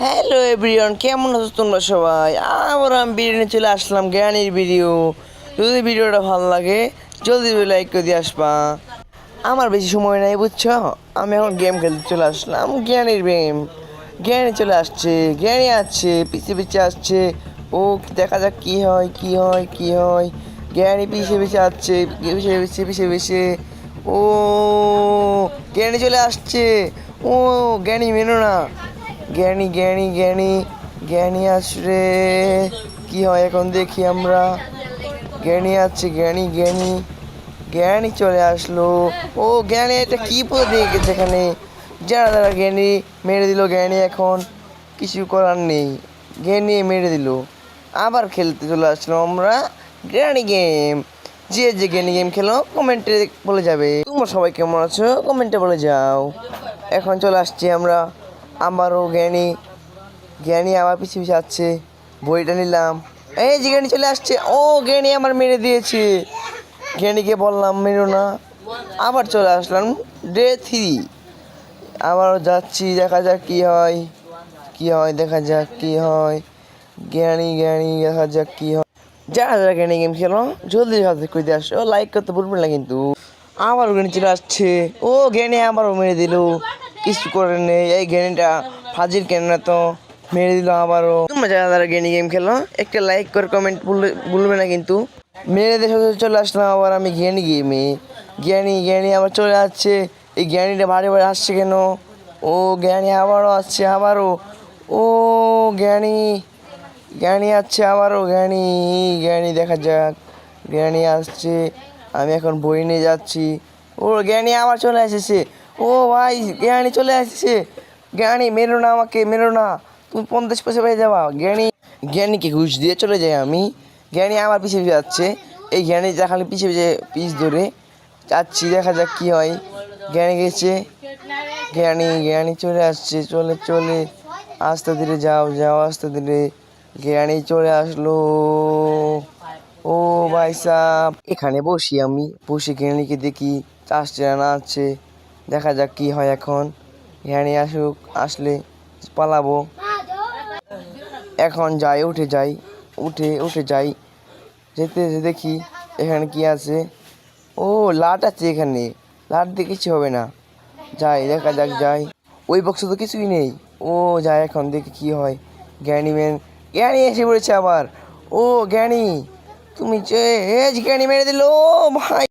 Hello everyone, কেমন আছো তোমরা সবাই? আবার আমি ভিডিও চলে আসলাম, জ্ঞানীর ভিডিও। যদি ভিডিওটা ভালো লাগে জলদি লাইক করে দিয়ে আসবা। আমার বেশি সময় নেই বুঝছো, আমি এখন গেম খেলতে চলে আসলাম। জ্ঞানীর গেম, জ্ঞানী চলে আসছে, জ্ঞানী আসছে, পিছিয়ে পিছিয়ে আসছে। ও দেখা যাক কি হয় কি হয় কি হয়। জ্ঞানী পিছিয়ে পিছিয়ে আসছে, পিছিয়ে পিছিয়ে পিছিয়ে পিছিয়ে। ও জ্ঞানী চলে আসছে। ও জ্ঞানী মেনো না। জ্ঞানী জ্ঞানী জ্ঞানী জ্ঞানী আসরে কি হয় এখন দেখি আমরা। জ্ঞানী আছে, জ্ঞানী জ্ঞানী জ্ঞানী চলে আসলো। ও জ্ঞানী এটা কি পরে দিয়ে গেছে এখানে। যারা যারা জ্ঞানী মেরে দিল। জ্ঞানী এখন কিছু করার নেই, জ্ঞানী মেরে দিল। আবার খেলতে চলে আসলো আমরা জ্ঞানী গেম। যে যে জ্ঞানী গেম খেলো কমেন্টে বলে যাবে। তোমরা সবাই কেমন আছো কমেন্টে বলে যাও। এখন চলে আসছি আমরা আবারও জ্ঞানী। জ্ঞানী আবার পিছিয়ে পিছিয়ে আসছে। বইটা নিলাম, এই যে জ্ঞানী চলে আসছে। ও জ্ঞানী আমার মেরে দিয়েছে। জ্ঞানীকে বললাম মেরো না। আবার চলে আসলাম ডে 3। আবারও যাচ্ছি, দেখা যাক কি হয় কি হয়, দেখা যাক কি হয়। জ্ঞানী জ্ঞানী দেখা যাক কি হয়। যারা যারা জ্ঞানী গেম খেলো জলদি সাবস্ক্রাইব করে দিয়ে আসো, লাইক করতে ভুলবেন না কিন্তু। আবার জ্ঞানী চলে আসছে। ও জ্ঞানী আবারও মেরে দিল, কিছু করে নেই। এই জ্ঞানীটা ফাজিল কেন না তো, মেরে দিল আবারও। তোমরা যারা যারা জ্ঞানী গেম খেলো একটা লাইক করে কমেন্ট ভুলবে না কিন্তু। মেরে দিয়ে চলে আসলাম আবার আমি জ্ঞানী গেমে। জ্ঞানী জ্ঞানী আবার চলে আসছে। এই জ্ঞানীটা বাড়ি বাড়ি আসছে কেন? ও জ্ঞানী আবারও আসছে আবারও। ও জ্ঞানী জ্ঞানী আসছে আবারও। জ্ঞানী জ্ঞানী দেখা যাক। জ্ঞানী আসছে, আমি এখন বই নিয়ে যাচ্ছি। ও জ্ঞানী আবার চলে এসেছে। ও ভাই জ্ঞানী চলে আসছে। জ্ঞানী মেরো না, আমাকে মেরো না, তুমি 50 পয়সা পেয়ে যাবা। জ্ঞানী জ্ঞানীকে ঘুষ দিয়ে চলে যাই আমি। জ্ঞানী আবার পিছিয়ে পিছিয়ে যাচ্ছে। এই জ্ঞানী যা খালি পিছিয়ে পিছিয়ে পিছ ধরে যাচ্ছি, দেখা যাক কি হয়। জ্ঞানী গেছে। জ্ঞানী জ্ঞানী চলে আসছে, চলে চলে আস্তে ধীরে যাও যাও আস্তে ধীরে। জ্ঞানী চলে আসলো। ও ভাই সাহ, এখানে বসি আমি, বসে জ্ঞানীকে দেখি আসছে না আসছে। দেখা যাক কি হয় এখন। জ্ঞানী আসুক, আসলে পালাবো। এখন যাই, উঠে যাই, উঠে উঠে যাই। যেতে যেতে দেখি এখানে কি আছে। ও লাট আছে এখানে, লাট দিয়ে কিছু হবে না। যাই, দেখা যাক যাই। ওই বক্সে তো কিছুই নেই। ও যাই এখন দেখি কি হয়। জ্ঞানী ম্যান, জ্ঞানী এসে পড়েছে আবার। ও জ্ঞানী তুমি জ্ঞানী মেরে দিল ভাই।